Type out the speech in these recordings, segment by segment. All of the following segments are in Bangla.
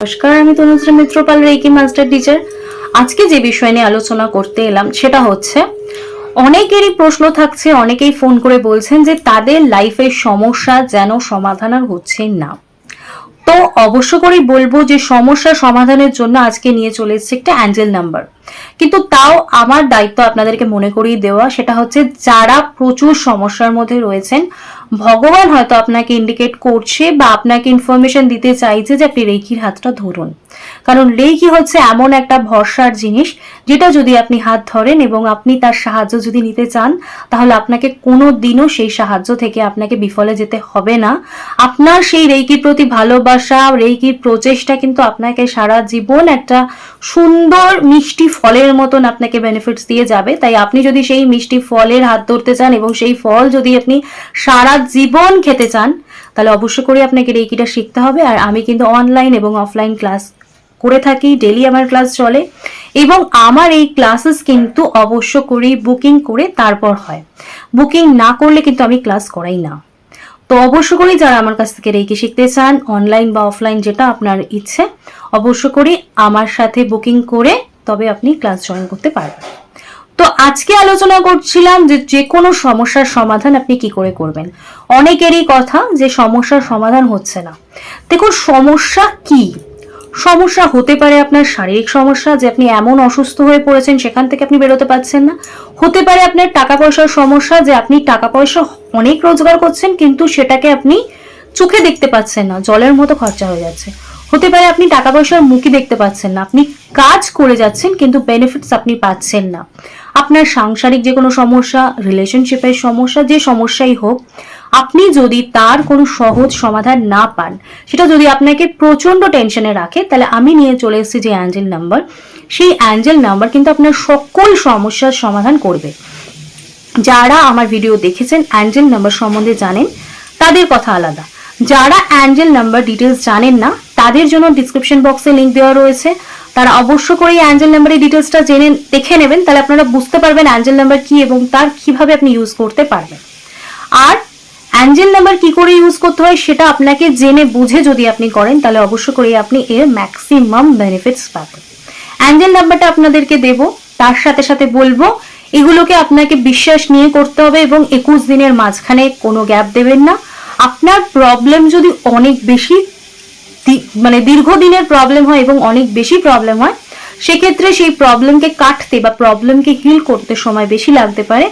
নমস্কার, আমি Tanushree Mitrapal, reiki master teacher. আজকে যে বিষয় নিয়ে আলোচনা করতে এলাম সেটা হচ্ছে, অনেকেরই প্রশ্ন থাকছে, অনেকেই ফোন করে বলছেন যে তাদের লাইফের সমস্যা যেন সমাধান আর হচ্ছে না। তো অবশ্য করেই বলবো যে সমস্যা সমাধানের জন্য আজকে নিয়ে চলে এসেছে একটা অ্যাঞ্জেল নাম্বার। কিন্তু তাও আমার দায়িত্ব আপনাদেরকে মনে করিয়ে দেওয়া, সেটা হচ্ছে যারা প্রচুর সমস্যার মধ্যে রয়েছেন, ভগবান হয়তো আপনাকে ইন্ডিকেট করছে বা আপনাকে ইনফরমেশন দিতে চাইছে যে আপনি রেইকির হাতটা ধরুন। কারণ রেইকি হচ্ছে এমন একটা ভরসার জিনিস, যেটা যদি আপনি হাত ধরেন এবং আপনি তার সাহায্য যদি নিতে চান, তাহলে আপনাকে কোনো দিনও সেই সাহায্য থেকে আপনাকে বিফলে যেতে হবে না। আপনার সেই রেইকির প্রতি ভালোবাসা, রেইকির প্রচেষ্টা কিন্তু আপনাকে সারা জীবন একটা সুন্দর মিষ্টি ফলের মতন আপনাকে বেনিফিটস দিয়ে যাবে। তাই আপনি যদি সেই মিষ্টি ফলের হাত ধরতে চান এবং সেই ফল যদি আপনি সারা জীবন খেতে চান, তাহলে অবশ্য করে আপনাকে রেইকিটা শিখতে হবে। আর আমি কিন্তু অনলাইন এবং অফলাইন ক্লাস করে থাকি, ডেলি আমার ক্লাস চলে, এবং আমার এই ক্লাসেস কিন্তু অবশ্য করেই বুকিং করে তারপর হয়। বুকিং না করলে কিন্তু আমি ক্লাস করাই না। তো অবশ্য করেই যারা আমার কাছ থেকে রেইকি শিখতে চান, অনলাইন বা অফলাইন যেটা আপনার ইচ্ছে, অবশ্য করে আমার সাথে বুকিং করে তবে আপনি ক্লাস জয়েন করতে পারবেন। তো আজকে আলোচনা করছিলাম যে কোনো সমস্যার সমাধান আপনি কি করে করবেন। অনেকেরই কথা যে সমস্যার সমাধান হচ্ছে না। দেখুন, সমস্যা কি? সমস্যা হতে পারে আপনার শারীরিক সমস্যা, যে আপনি এমন অসুস্থ হয়ে পড়েছেন সেখান থেকে আপনি বেরোতে পারছেন না। হতে পারে আপনার টাকা পয়সার সমস্যা, যে আপনি টাকা পয়সা অনেক রোজগার করছেন কিন্তু সেটাকে আপনি চোখে দেখতে পাচ্ছেন না, জলের মতো খরচা হয়ে যাচ্ছে। হতে পারে আপনি টাকা পয়সার মুখই দেখতে পাচ্ছেন না, আপনি কাজ করে যাচ্ছেন কিন্তু বেনিফিটস আপনি পাচ্ছেন না। আপনার সাংসারিক যে কোনো সমস্যা, রিলেশনশিপের সমস্যা, যে সমস্যাই হোক, আপনি যদি তার কোনো সহজ সমাধান না পান, সেটা যদি আপনাকে প্রচন্ড টেনশনে রাখে, তাহলে আমি নিয়ে চলে এসেছি যে অ্যাঞ্জেল নাম্বার। সেই অ্যাঞ্জেল নাম্বার কিন্তু আপনার সকল সমস্যার সমাধান করবে। যারা আমার ভিডিও দেখেছেন, অ্যাঞ্জেল নাম্বার সম্বন্ধে জানেন, তাদের কথা আলাদা। যারা অ্যাঞ্জেল নাম্বার ডিটেলস জানেন না, তাদের জন্য ডিসক্রিপশন বক্সে লিঙ্ক দেওয়া রয়েছে। তারা অবশ্য করে অ্যাঞ্জেল নাম্বারের ডিটেলসটা জেনে দেখে নেবেন, তাহলে আপনারা বুঝতে পারবেন অ্যাঞ্জেল নাম্বার কি এবং তার কিভাবে আপনি ইউজ করতে পারবেন। আর অ্যাঞ্জেল নাম্বার কি করে ইউজ করতে হয় সেটা আপনাকে জেনে বুঝে যদি আপনি করেন, তাহলে অবশ্য করে আপনি এর ম্যাক্সিমাম বেনিফিটস পাবেন। অ্যাঞ্জেল নাম্বারটা আপনাদেরকে দেব, তার সাথে সাথে বলবো এগুলোকে আপনাকে বিশ্বাস নিয়ে করতে হবে এবং 21 দিনের মাঝখানে কোনো গ্যাপ দেবেন না। আপনার প্রবলেম যদি অনেক বেশি দীর্ঘদিনের প্রবলেম হয় এবং অনেক বেশি প্রবলেম হয়, সেক্ষেত্রে সেই প্রবলেমকে কাটতে বা প্রবলেমকে হিল করতে সময় বেশি লাগতে পারে।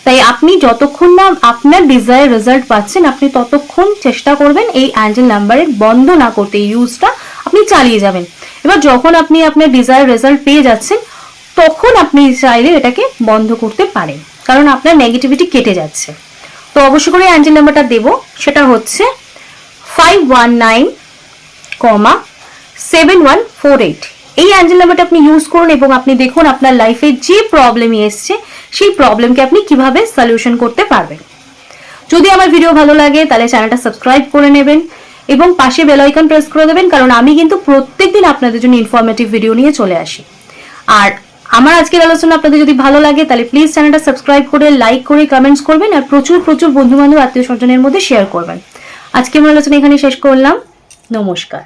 তাই আপনি যতক্ষণ না আপনার ডিজায়ার রেজাল্ট পাচ্ছেন, আপনি ততক্ষণ চেষ্টা করবেন এই অ্যাঞ্জেল নাম্বারের বন্ধ না করতে, এই ইউজটা আপনি চালিয়ে যাবেন। এবার যখন আপনি আপনার ডিজায়ার রেজাল্ট পেয়ে যাচ্ছেন, তখন আপনি চাইলে এটাকে বন্ধ করতে পারেন, কারণ আপনার নেগেটিভিটি কেটে যাচ্ছে। তো অবশ্যই করে অ্যাঞ্জেল নাম্বারটা দেব, সেটা হচ্ছে 519,7148। এই অ্যাঞ্জেল নাম্বারটা আপনি ইউজ করুন এবং আপনি দেখুন আপনার লাইফে যে প্রবলেমই এসছে, সেই প্রবলেমকে আপনি কিভাবে সলিউশন করতে পারবেন। যদি আমার ভিডিও ভালো লাগে তাহলে চ্যানেলটা সাবস্ক্রাইব করে নেবেন এবং পাশে বেল আইকন প্রেস করে দেবেন, কারণ আমি কিন্তু প্রত্যেকদিন আপনাদের জন্য ইনফরমেটিভ ভিডিও নিয়ে চলে আসি। আর আমার আজকের আলোচনা আপনাদের যদি ভালো লাগে তাহলে প্লিজ চ্যানেলটা সাবস্ক্রাইব করে, লাইক করে, কমেন্টস করবেন আর প্রচুর প্রচুর বন্ধু বান্ধব, আত্মীয় স্বজনের মধ্যে শেয়ার করবেন। আজকে আমার আলোচনা এখানে শেষ করলাম। নমস্কার।